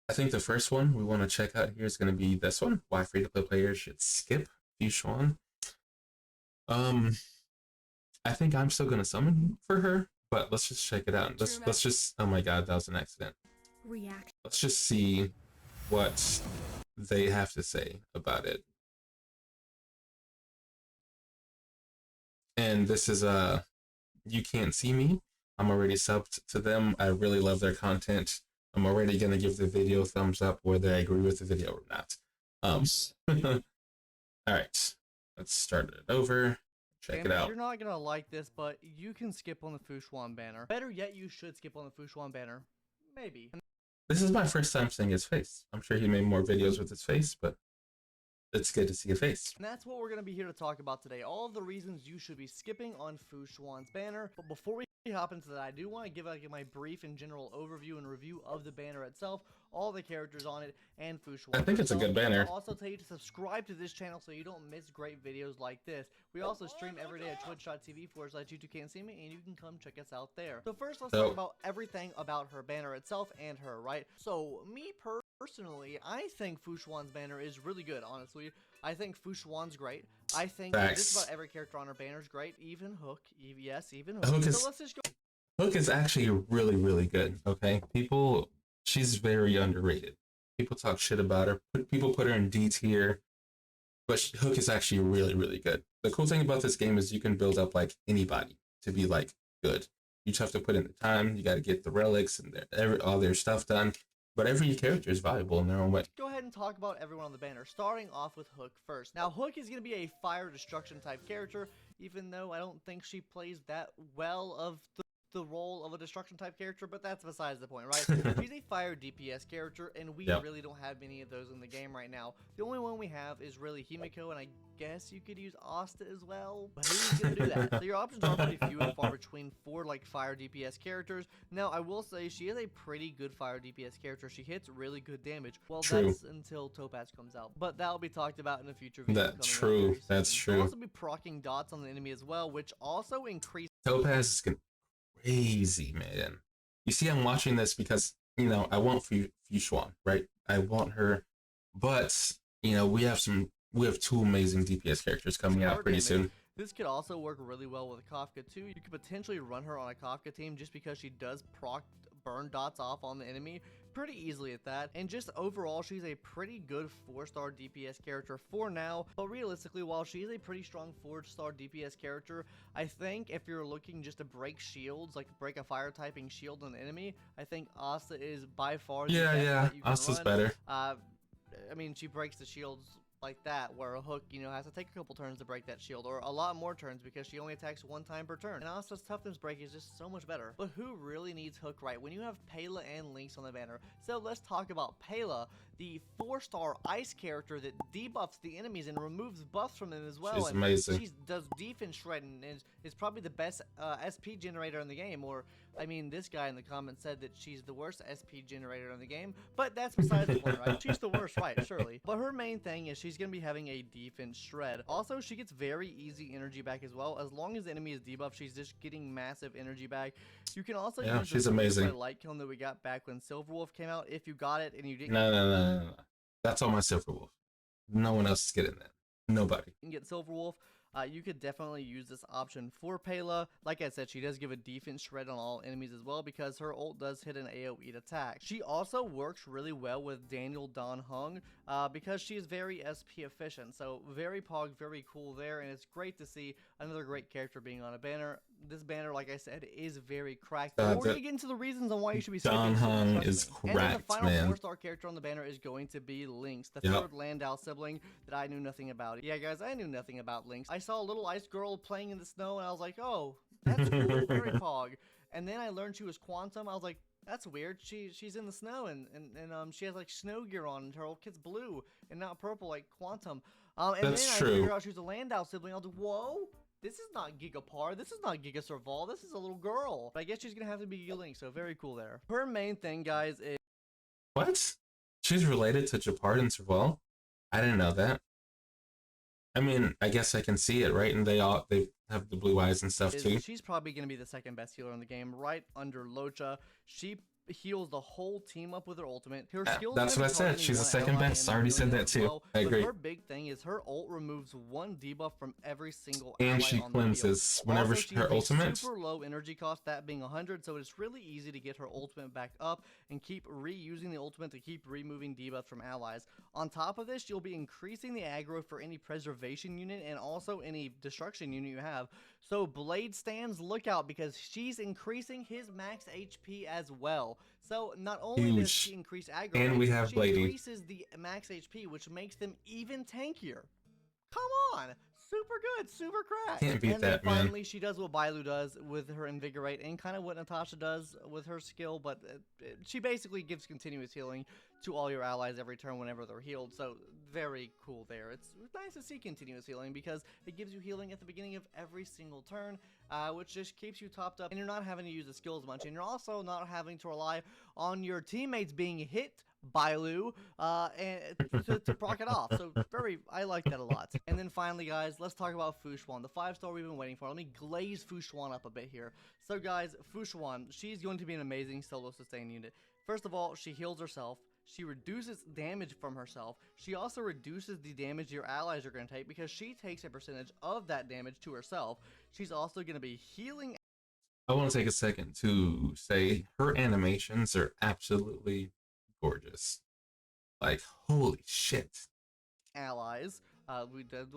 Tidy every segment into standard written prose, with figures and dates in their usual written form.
I think the first one we want to check out here is going to be this one. Why free-to-play players should skip Xuan. I think I'm still going to summon for her, but let's just check it out. Let's just. Oh my god, that was an accident. Let's just see what they have to say about it. And this is you can't see me. I'm already subbed to them. I really love their content. I'm already gonna give the video a thumbs up whether I agree with the video or not. All right, let's start it over. Check it out. You're not gonna like this, but you can skip on the Xuan banner. Better yet, you should skip on the Xuan banner. Maybe. This is my first time seeing his face. I'm sure he made more videos with his face, but it's good to see a face. And that's what we're going to be here to talk about today. All of the reasons you should be skipping on Xuan's banner. But before we hop into that, I do want to give my brief and general overview and review of the banner itself, all the characters on it, and Xuan. I think it's a good banner. I'll also tell you to subscribe to this channel so you don't miss great videos like this. We also stream every day at twitch.tv/YouTube-can't-see-me, and you can come check us out there. So first, let's talk about everything about her banner itself and her, right? So, me personally, I think Xuan's banner is really good, honestly. I think Xuan's great. I think just about every character on her banner is great. Even Hook. Yes, even Hook. So let's just go. Hook is actually really, really good, okay? She's very underrated. People talk shit about her. People put her in D tier. But Hook is actually really, really good. The cool thing about this game is you can build up, like, anybody to be, like, good. You just have to put in the time. You got to get the relics and all their stuff done. But every character is valuable in their own way. Go ahead and talk about everyone on the banner, starting off with Hook first. Now, Hook is going to be a fire destruction type character, even though I don't think she plays that well of the role of a destruction type character, but that's besides the point, right? She's a fire DPS character, and we really don't have many of those in the game right now. The only one we have is really Himiko, and I guess you could use Asta as well, but who's gonna do that? So your options are pretty few and far between for like fire DPS characters. Now, I will say she is a pretty good fire DPS character. She hits really good damage. Well, that's until Topaz comes out, but that'll be talked about in a future video. That's true. That's true. She'll also be proccing dots on the enemy as well, which also increases. Topaz is crazy, man. You see, I'm watching this because, you know, I want Xuan, right? I want her, but, you know, we have two amazing DPS characters coming out pretty soon. This could also work really well with Kafka too. You could potentially run her on a Kafka team just because she does proc burn dots off on the enemy pretty easily at that. And just overall, she's a pretty good 4-star DPS character for now. But realistically, while she is a pretty strong 4-star DPS character, I think if you're looking just to break shields, like break a fire typing shield on the enemy, I think Asta is by far the best that you can Asta's run. better. I mean, she breaks the shields like that, where a Hook, you know, has to take a couple turns to break that shield, or a lot more turns because she only attacks one time per turn. And Asta's toughness break is just so much better. But who really needs Hook, right? When you have Pela and Lynx on the banner. So let's talk about Pela, the 4-star ice character that debuffs the enemies and removes buffs from them as well. She's amazing. She does defense shred and is probably the best SP generator in the game. Or, I mean, this guy in the comments said that she's the worst SP generator in the game, but that's besides the point, right? She's the worst, right? Surely. But her main thing is she's going to be having a defense shred. Also, she gets very easy energy back as well. As long as the enemy is debuffed, she's just getting massive energy back. You can also use she's the amazing light kiln that we got back when Silverwolf came out. If you got it and you didn't, no. That's all my Silverwolf. No one else is getting that. Nobody. You can get Silverwolf. You could definitely use this option for Pela. Like I said, she does give a defense shred on all enemies as well because her ult does hit an AoE attack. She also works really well with Daniel Don Hung because she is very SP efficient. So very pog, very cool there, and it's great to see another great character being on a banner. This banner, like I said, is very cracked. We're going to get into the reasons on why you should be skipping. Don Hung is cracked, man. And the final 4-star character on the banner is going to be Lynx, the third Landau sibling that I knew nothing about. Yeah, guys, I knew nothing about Lynx. I saw a little ice girl playing in the snow, and I was like, oh, that's cool, very pog. And then I learned she was Quantum. I was like, that's weird. She's in the snow, and she has like snow gear on, and her old kit's blue and not purple like Quantum. And that's then true. I figured out she was a Landau sibling. I was like, whoa. This is not Gigapar, this is not Giga Serval, this is a little girl. But I guess she's gonna have to be Giga Link, so very cool there. Her main thing, guys, is... What? She's related to Gepard and Serval? I didn't know that. I mean, I guess I can see it, right? And they have the blue eyes and stuff too. She's probably gonna be the second best healer in the game, right under Locha. She heals the whole team up with her ultimate. Her skills That's what I said. She's the second best. I already said that too. I agree. Her big thing is her ult removes one debuff from every single and ally she on cleanses the field. whenever Also, her ultimate. Super low energy cost, that being 100, so it's really easy to get her ultimate back up and keep reusing the ultimate to keep removing debuffs from allies. On top of this, you'll be increasing the aggro for any preservation unit and also any destruction unit you have. So Blade stands, look out, because she's increasing his max HP as well. So not only does she increase aggro, and we have she Bladey. increases the max HP, which makes them even tankier. Come on! Super good, super cracked. Can't beat and then that, man. finally, she does what Bailu does with her Invigorate, and kind of what Natasha does with her skill, but she basically gives continuous healing to all your allies every turn whenever they're healed, so very cool there. It's nice to see continuous healing because it gives you healing at the beginning of every single turn, which just keeps you topped up, and you're not having to use the skills much, and you're also not having to rely on your teammates being hit Bailu and to proc it off. So I like that a lot. And then finally, guys, let's talk about Xuan, the 5-star we've been waiting for. Let me glaze Xuan up a bit here. So guys, Xuan, she's going to be an amazing solo sustain unit. First of all, she heals herself. She reduces damage from herself. She also reduces the damage your allies are going to take because she takes a percentage of that damage to herself. She's also going to be healing. I want to take a second to say her animations are absolutely gorgeous. Like, holy shit. Allies. We did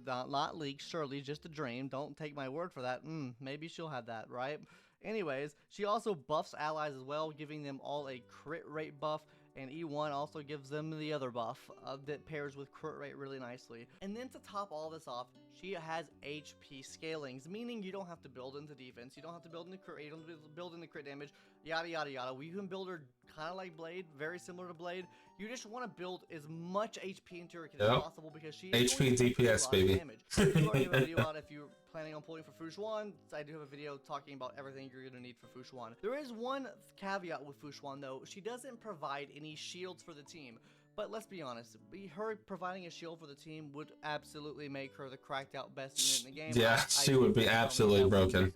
not leak, surely just a dream. Don't take my word for that. Maybe she'll have that, right? Anyways, she also buffs allies as well, giving them all a crit rate buff, and E1 also gives them the other buff that pairs with crit rate really nicely. And then to top all this off, she has HP scalings, meaning you don't have to build into defense, you don't have to build into crit rate, you don't have to build into crit damage, yada yada yada. We can build her kind of like Blade, very similar to Blade. You just want to build as much HP into her as possible because she is HP DPS, baby. Damage. I do already have a video out if you're planning on pulling for Xuan. I do have a video talking about everything you're going to need for Xuan. There is one caveat with Xuan though. She doesn't provide any shields for the team. But let's be honest, her providing a shield for the team would absolutely make her the cracked out best unit in the game. Yeah, she would be absolutely broken.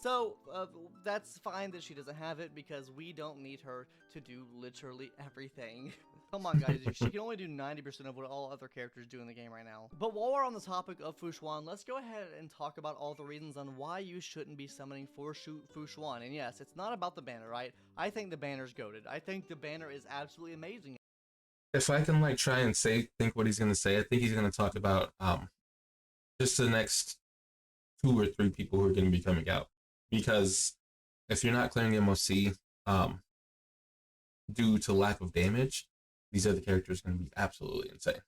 So that's fine that she doesn't have it because we don't need her to do literally everything. Come on, guys. She can only do 90% of what all other characters do in the game right now. But while we're on the topic of Xuan, let's go ahead and talk about all the reasons on why you shouldn't be summoning for Xuan. And yes, it's not about the banner, right? I think the banner's goated. I think the banner is absolutely amazing. If I can like try and think what he's gonna say, I think he's gonna talk about just the next 2 or 3 people who are gonna be coming out. Because if you're not clearing MOC due to lack of damage, these other characters are going to be absolutely insane.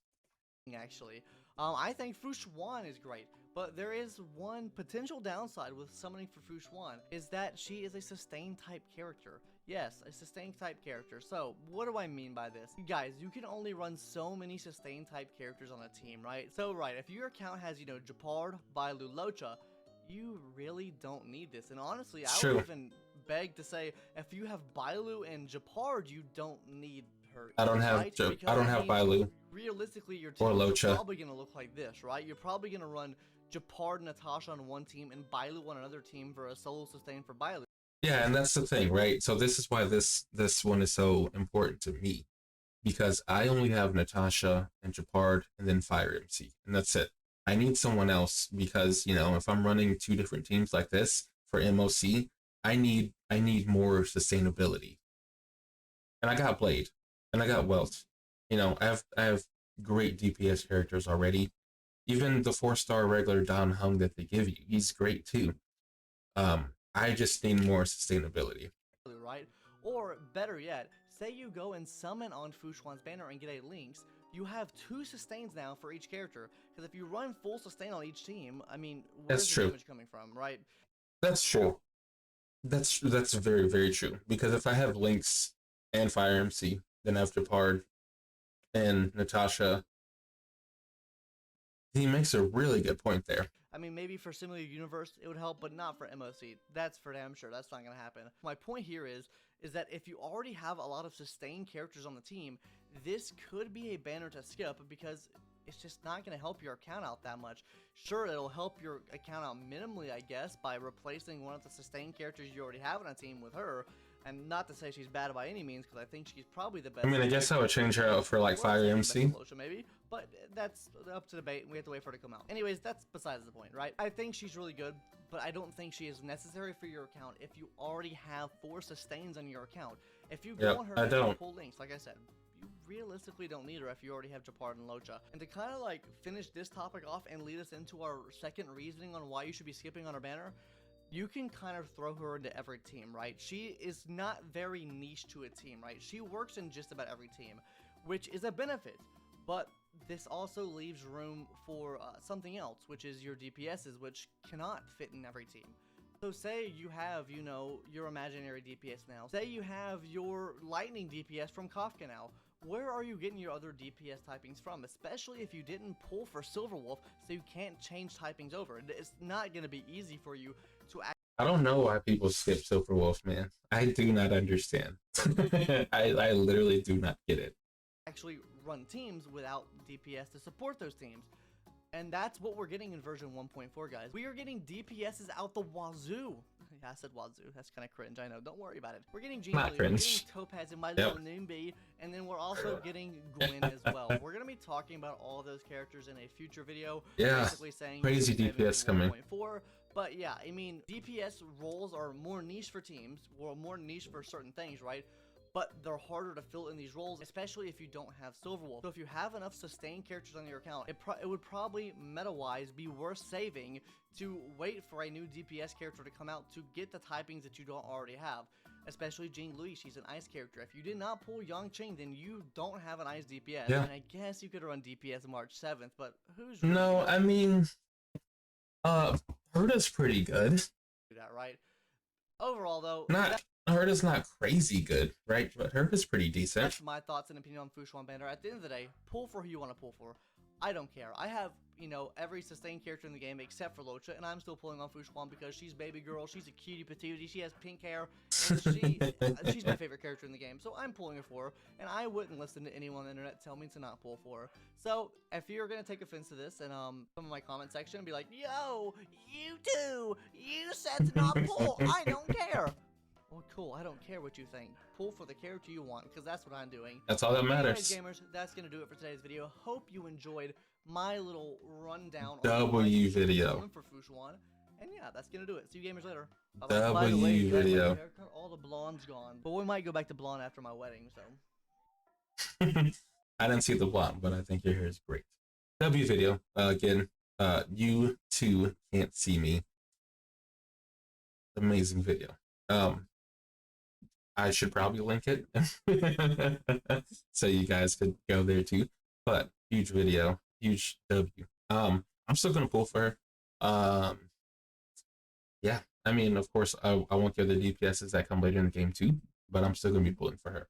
Actually, I think Xuan is great, but there is one potential downside with summoning for Xuan, is that she is a sustain type character. Yes, a sustain type character. So, what do I mean by this? Guys, you can only run so many sustain type characters on a team, right? So, right, if your account has, Gepard, Bailu, Locha, you really don't need this. And honestly, I would even beg to say, if you have Bailu and Gepard, you don't need her. I don't have Bailu. Realistically, your team is probably going to look like this, right? You're probably going to run Gepard and Natasha on one team and Bailu on another team for a solo sustain for Bailu. Yeah, and that's the thing, right? So this is why this one is so important to me. Because I only have Natasha and Gepard and then Fire MC, and that's it. I need someone else because, if I'm running 2 different teams like this for MOC, I need more sustainability. And I got Blade, and I got Welt. I have great DPS characters already. Even the 4-star regular Don Hung that they give you, he's great too. I just need more sustainability. Right? Or better yet, say you go and summon on Xuan's banner and get a Lynx. You have 2 sustains now for each character, because if you run full sustain on each team, I mean, where's the damage coming from, right? That's true. That's very, very true. Because if I have Lynx and Fire MC, then I have Gepard and Natasha, he makes a really good point there. I mean, maybe for Similar Universe it would help, but not for MOC. That's for damn sure. That's not going to happen. My point here is that if you already have a lot of sustained characters on the team, this could be a banner to skip because it's just not going to help your account out that much. Sure, it'll help your account out minimally, I guess, by replacing one of the sustained characters you already have on a team with her, And not to say she's bad by any means, because I think she's probably the best. I mean, I guess I would change her out for like Fire MC. Maybe, but that's up to debate, and we have to wait for her to come out. Anyways, that's besides the point, right? I think she's really good, but I don't think she is necessary for your account if you already have 4 sustains on your account. If you go on her pull links, like I said, you realistically don't need her if you already have Japard and Locha. And to kind of like finish this topic off and lead us into our second reasoning on why you should be skipping on her banner, you can kind of throw her into every team, right? She is not very niche to a team, right? She works in just about every team, which is a benefit, but this also leaves room for something else, which is your DPSs, which cannot fit in every team. So say you have, you know, your imaginary DPS now. Say you have your lightning DPS from Kafka now. Where are you getting your other DPS typings from? Especially if you didn't pull for Silverwolf, so you can't change typings over. It's not going to be easy for you to I don't know why people skip Silverwolf, man. I do not understand. I literally do not get it. Actually run teams without DPS to support those teams. And that's what we're getting in version 1.4, guys. We are getting DPSs out the wazoo. Yeah, I said wazoo. That's kind of cringe. I know. Don't worry about it. We're getting Jean, we're getting Topaz and my little Noombi, and then we're also getting Gwen as well. We're going to be talking about all of those characters in a future video. Yeah, basically saying crazy DPS coming. 1.4. But yeah, I mean, DPS roles are more niche for teams, or more niche for certain things, right? But they're harder to fill in these roles, especially if you don't have Silverwolf. So if you have enough sustained characters on your account, it would probably meta-wise be worth saving to wait for a new DPS character to come out to get the typings that you don't already have. Especially Jing Lui, she's an ice character. If you did not pull Yang Qing, then you don't have an ice DPS. Yeah. And I guess you could run DPS March 7th, but who's no, I mean, Herda's pretty good. Do that, right? Overall, though, Herda's not crazy good, right? But Herda's pretty decent. That's my thoughts and opinion on Xuan banner. At the end of the day, pull for who you want to pull for. I don't care. I have, you know, every sustained character in the game except for Locha, and I'm still pulling on Xuan because she's baby girl, she's a cutie patootie, she has pink hair, and she's my favorite character in the game, so I'm pulling her for her, and I wouldn't listen to anyone on the internet tell me to not pull for her. So, if you're going to take offense to this, and some of my comment section be like, yo, you two, you said to not pull, I don't care. Well, cool. I don't care what you think. Pull for the character you want, because that's what I'm doing. That's all that matters. Anyways, gamers, that's going to do it for today's video. Hope you enjoyed my little rundown W video for Xuan. And yeah, that's going to do it. See you gamers later. W By the way, video. Haircut, all the blonde's gone. But we might go back to blonde after my wedding, so. I didn't see the blonde, but I think your hair is great. W video. Again, you two can't see me. Amazing video. I should probably link it so you guys could go there too. But huge video, huge W. I'm still gonna pull for her. Yeah, I mean, of course, I won't get the DPSs that come later in the game too, but I'm still gonna be pulling for her.